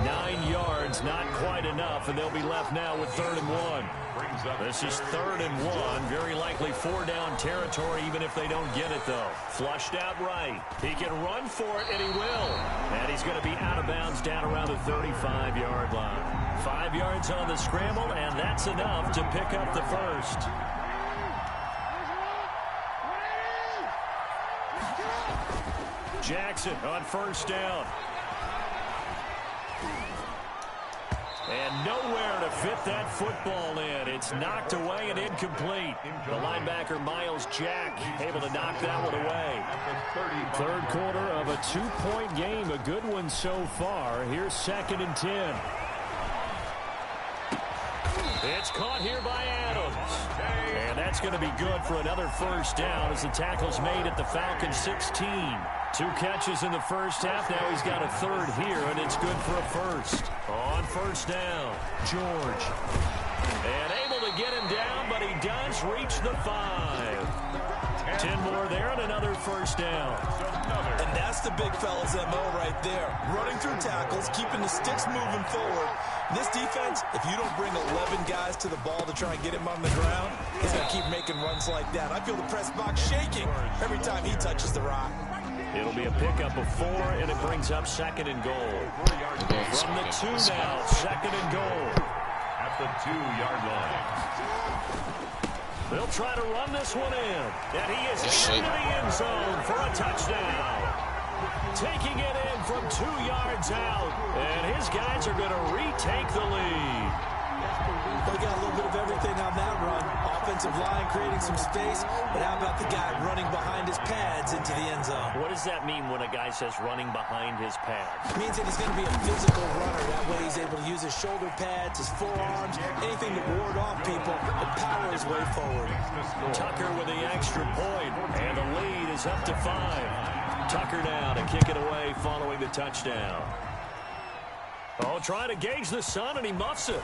9 yards, not quite enough, and they'll be left now with 3rd and 1. This is 3rd and 1. Very likely 4-down territory, even if they don't get it, though. Flushed out right. He can run for it, and he will. And he's going to be out of bounds down around the 35-yard line. 5 yards on the scramble, and that's enough to pick up the first. Jackson on first down. And nowhere to fit that football in. It's knocked away and incomplete. The linebacker, Miles Jack, able to knock that one away. Third quarter of a 2-point game. A good one so far. Here's 2nd and 10. It's caught here by Adams. And that's going to be good for another first down as the tackle's made at the Falcons 16. 2 catches in the first half. Now he's got a third here, and it's good for a first. On first down, George. And able to get him down, but he does reach the 5. 10 more there and another first down. And that's the big fella's MO right there. Running through tackles, keeping the sticks moving forward. This defense, if you don't bring 11 guys to the ball to try and get him on the ground, he's going to keep making runs like that. I feel the press box shaking every time he touches the rock. It'll be a pickup of 4, and it brings up 2nd and goal. From the 2 now, 2nd and goal. At the 2-yard line. They'll try to run this one in. And he is into the end zone for a touchdown. Taking it in from 2 yards out. And his guys are going to retake the lead. They got a little bit of everything on that run. Offensive line creating some space, but how about the guy running behind his pads into the end zone? What does that mean when a guy says running behind his pads? It means that he's going to be a physical runner. That way he's able to use his shoulder pads, his forearms, anything to ward off people and power his way forward. Tucker with the extra point, and the lead is up to 5. Tucker now to kick it away following the touchdown. Oh, trying to gauge the sun, and he muffs it.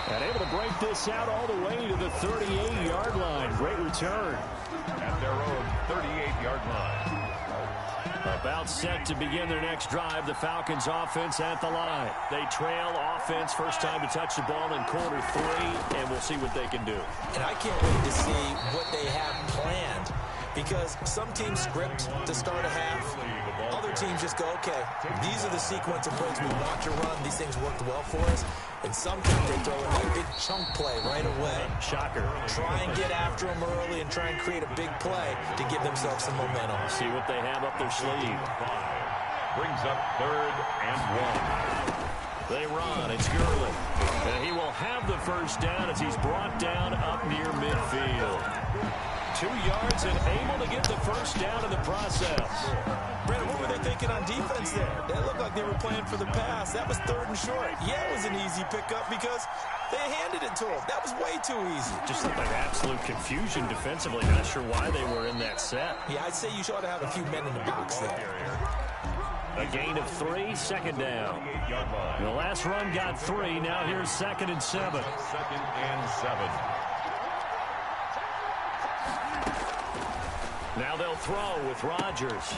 And able to break this out all the way to the 38-yard line. Great return. At their own 38-yard line. About set to begin their next drive, the Falcons offense at the line. They trail offense, first time to touch the ball in quarter 3, and we'll see what they can do. And I can't wait to see what they have planned, because some teams script to start a half. Other teams just go, okay, these are the sequence of plays we want to run. These things worked well for us. And sometimes they throw in that big chunk play right away. Shocker. Try and get after them early and try and create a big play to give themselves some momentum. See what they have up their sleeve. 5 brings up 3rd and 1. They run. It's Gurley. And he will have the first down as he's brought down up near midfield. 2 yards and able to get the first down in the process. Brandon, what were they thinking on defense there? They looked like they were playing for the pass. That was 3rd and short. Yeah, it was an easy pickup because they handed it to him. That was way too easy. Just looked like absolute confusion defensively. Not sure why they were in that set. Yeah, I'd say you ought to have a few men in the box there. A gain of 3, 2nd down. The last run got 3. Now here's 2nd and 7. 2nd and 7. Now they'll throw with Rodgers.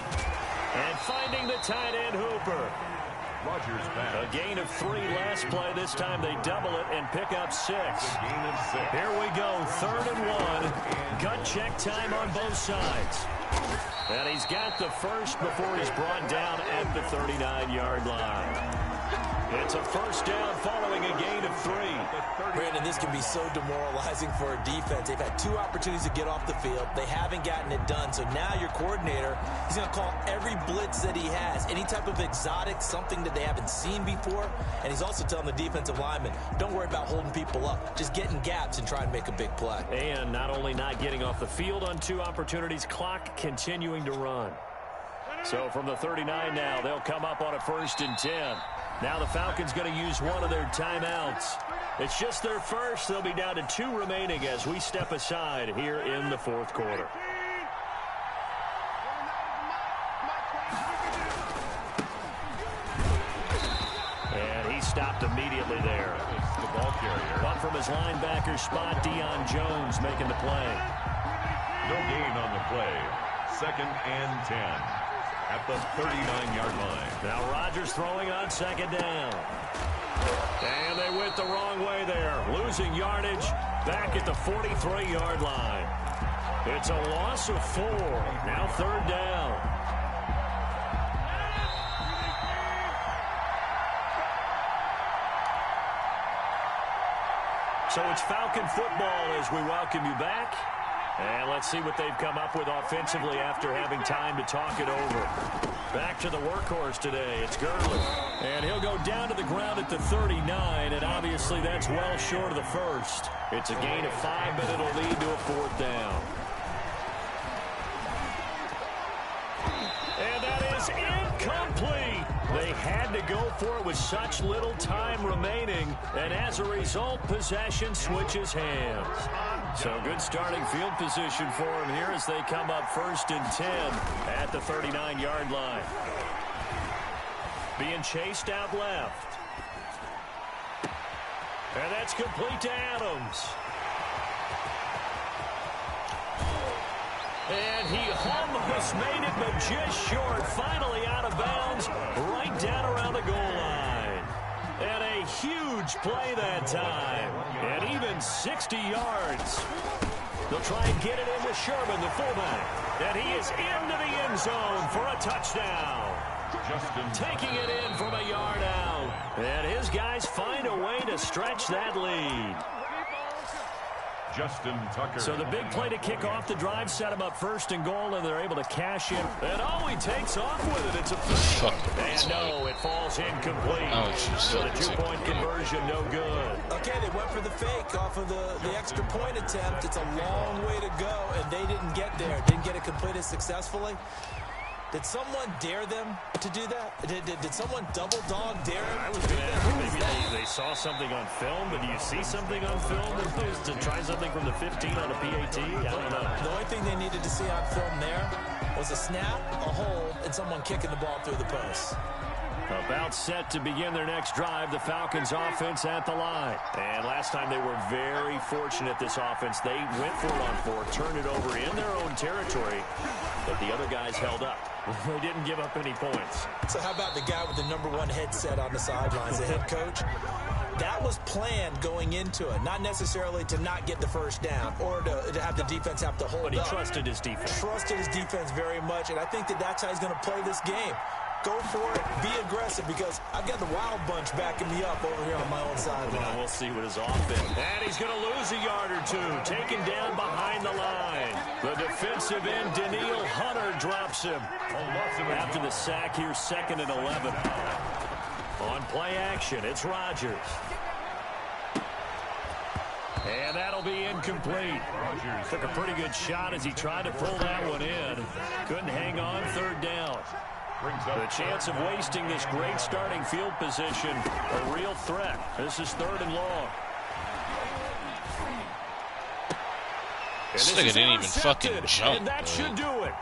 And finding the tight end Hooper. Rodgers back. A gain of 3 last play. This time they double it and pick up 6. Gain of 6. Here we go, 3rd and 1. Gut check time on both sides. And he's got the first before he's brought down at the 39-yard line. It's a first down following a gain of 3. Brandon, this can be so demoralizing for a defense. They've had 2 opportunities to get off the field. They haven't gotten it done. So now your coordinator, he's going to call every blitz that he has, any type of exotic, something that they haven't seen before. And he's also telling the defensive lineman, don't worry about holding people up. Just get in gaps and try and make a big play. And not only not getting off the field on 2 opportunities, clock continuing to run. So from the 39 now, they'll come up on a 1st and 10. Now the Falcons going to use one of their timeouts. It's just their first. They'll be down to 2 remaining as we step aside here in the 4th quarter. And he stopped immediately there. The ball carrier. But from his linebacker spot, Deion Jones making the play. No gain on the play. 2nd and 10. At the 39-yard line. Now Rodgers throwing on 2nd down. And they went the wrong way there. Losing yardage back at the 43-yard line. It's a loss of 4. Now 3rd down. So it's Falcon football as we welcome you back. And let's see what they've come up with offensively after having time to talk it over. Back to the workhorse today. It's Gurley. And he'll go down to the ground at the 39, and obviously that's well short of the first. It's a gain of 5, but it'll lead to a 4th down. And that is incomplete. They had to go for it with such little time remaining, and as a result, possession switches hands. So good starting field position for him here as they come up 1st and 10 at the 39-yard line. Being chased out left. And that's complete to Adams. And he almost made it, but just short. Finally out of bounds, right down around the goal line. And a huge play that time. And even 60 yards. They'll try and get it in with Sherman, the fullback. And he is into the end zone for a touchdown. Taking it in from a yard out. And his guys find a way to stretch that lead. Justin Tucker. So the big play to kick off the drive set him up 1st and goal, and they're able to cash in. And he takes off with it. It's a fake. And no, it falls incomplete. So the 2-point conversion, no good. Okay, they went for the fake off of the extra point attempt. It's a long way to go, and they didn't get there. Didn't get it completed successfully. Did someone dare them to do that? Did someone double dog dare them? I was going to ask, maybe they saw something on film, but do you see something on film to try something from the 15 on a PAT? I don't know. The only thing they needed to see on film there was a snap, a hold, and someone kicking the ball through the post. About set to begin their next drive, the Falcons offense at the line. And last time they were very fortunate, this offense. They went for it on 4, turned it over in their own territory, but the other guys held up. They didn't give up any points. So how about the guy with the #1 headset on the sidelines, the head coach? That was planned going into it, not necessarily to not get the first down or to have the defense have to hold up. But he trusted his defense. Trusted his defense very much, and I think that's how he's going to play this game. Go for it, be aggressive, because I've got the Wild Bunch backing me up over here on my own sideline. Well, we'll see what his offense. And he's going to lose a yard or two, taken down behind the line. The defensive end, Daniil Hunter, drops him. After the sack, here's 2nd and 11. On play action, it's Rodgers. And that'll be incomplete. Took a pretty good shot as he tried to pull that one in. Couldn't hang on, 3rd down. The chance of wasting this great starting field position, a real threat. This is 3rd and long. This nigga didn't even fucking jump. And that should do it.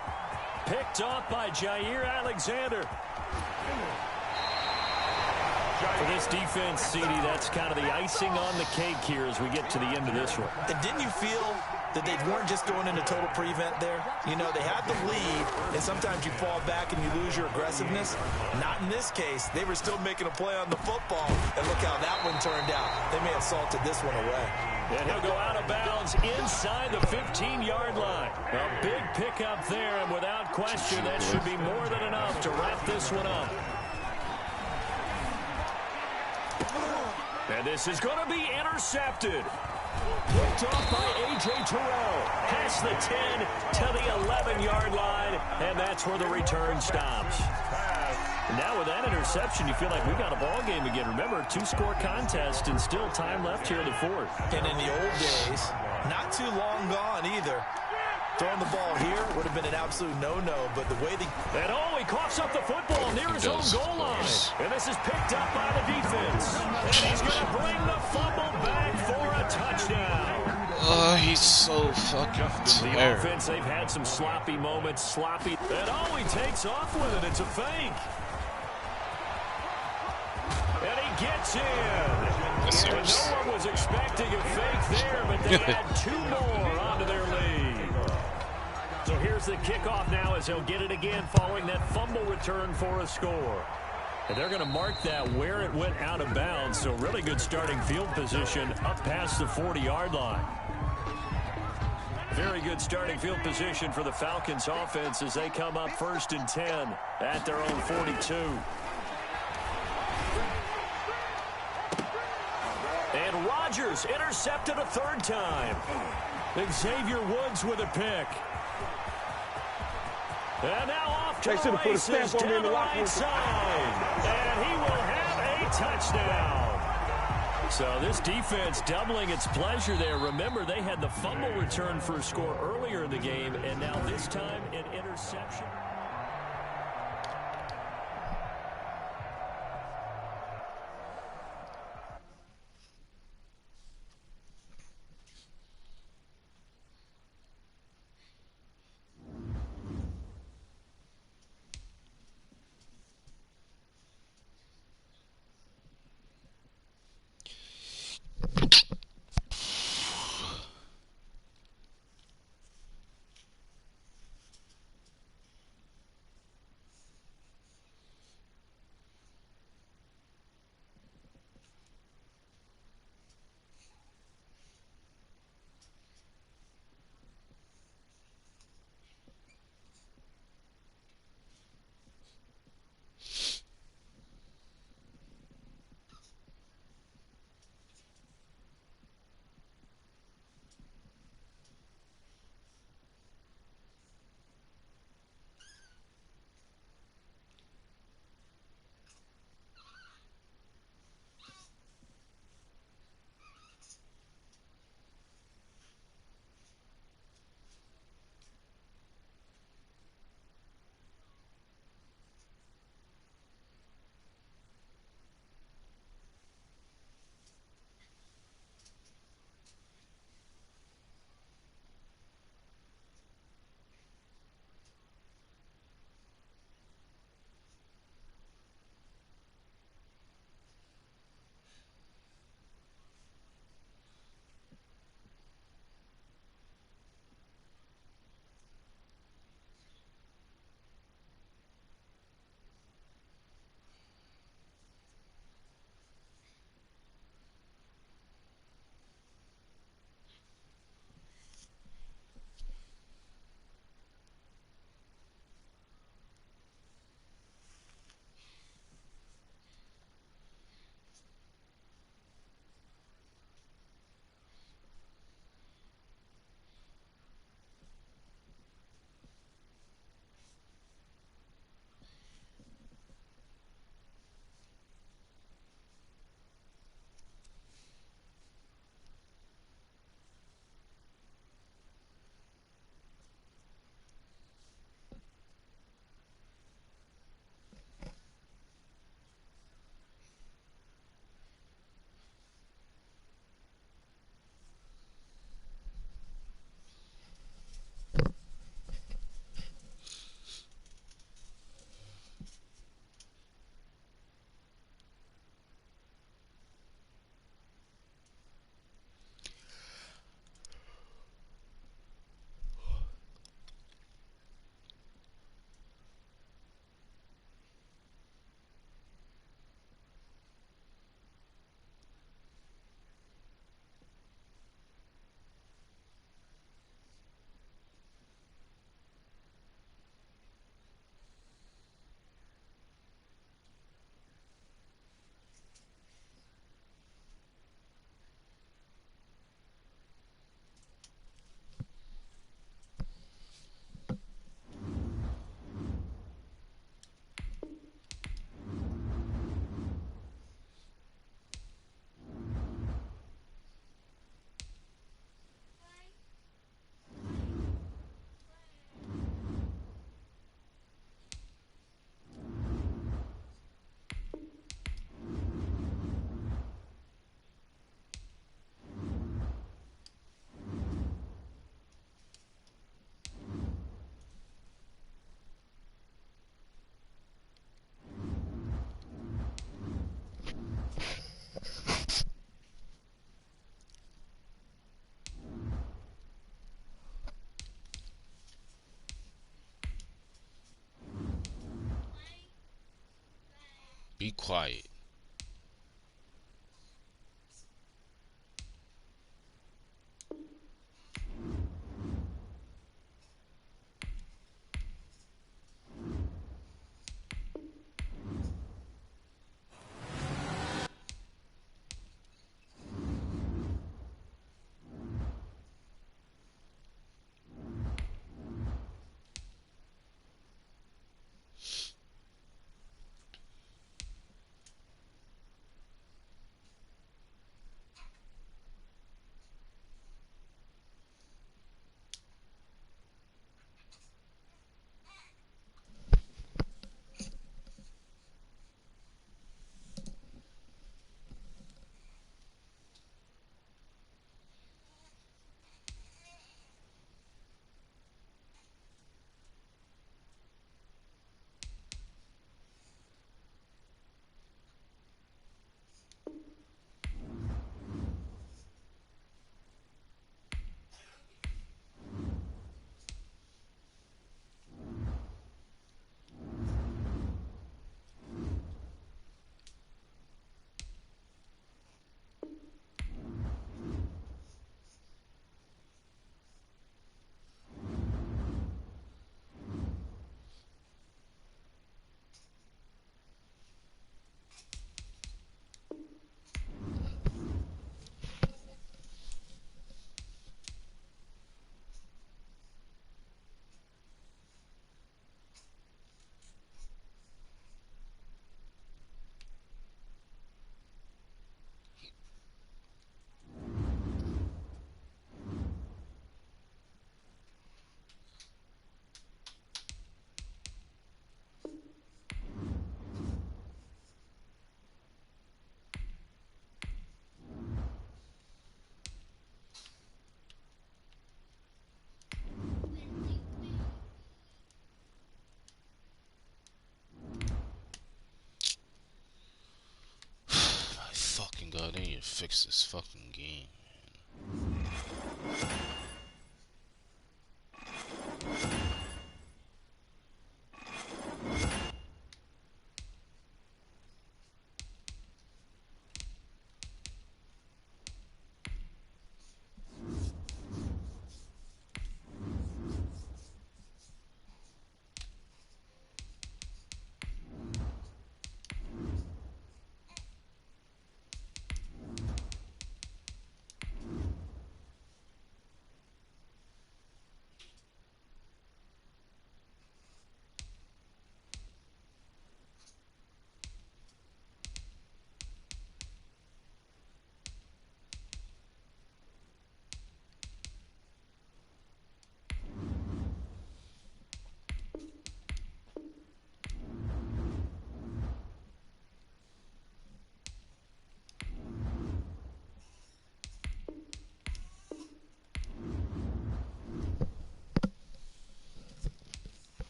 Picked off by Jair Alexander. For this defense, CD, that's kind of the icing on the cake here as we get to the end of this one. And didn't you feel that they weren't just going into total prevent there? You know, they had the lead, and sometimes you fall back and you lose your aggressiveness. Not in this case. They were still making a play on the football, and look how that one turned out. They may have salted this one away. And he'll go out of bounds inside the 15-yard line. A big pickup there, and without question, that should be more than enough to wrap this one up. And this is going to be intercepted. Picked off by A.J. Terrell. Past the 10 to the 11-yard line, and that's where the return stops. And now with that interception, you feel like we got a ball game again. Remember, a 2-score contest and still time left here in the 4th. And in the old days, not too long gone either. Throwing the ball here would have been an absolute no-no, but the way they... And he coughs up the football near his own goal line. And this is picked up by the defense. And he's going to bring the fumble back for a touchdown. Oh, he's so fucking The tired. offense, they've had some sloppy moments. Sloppy. And he takes off with it. It's a fake. And he gets in. And no one was expecting a fake there, but they add 2 more onto their lead. So here's the kickoff now as he'll get it again following that fumble return for a score. And they're going to mark that where it went out of bounds. So really good starting field position up past the 40-yard line. Very good starting field position for the Falcons offense as they come up 1st and 10 at their own 42. And Rodgers intercepted a third time. Xavier Woods with a pick. And now off to the races down the right side. And he will have a touchdown. So this defense doubling its pleasure there. Remember, they had the fumble return for a score earlier in the game, and now this time an interception. Be quiet. God, they need to fix this fucking game.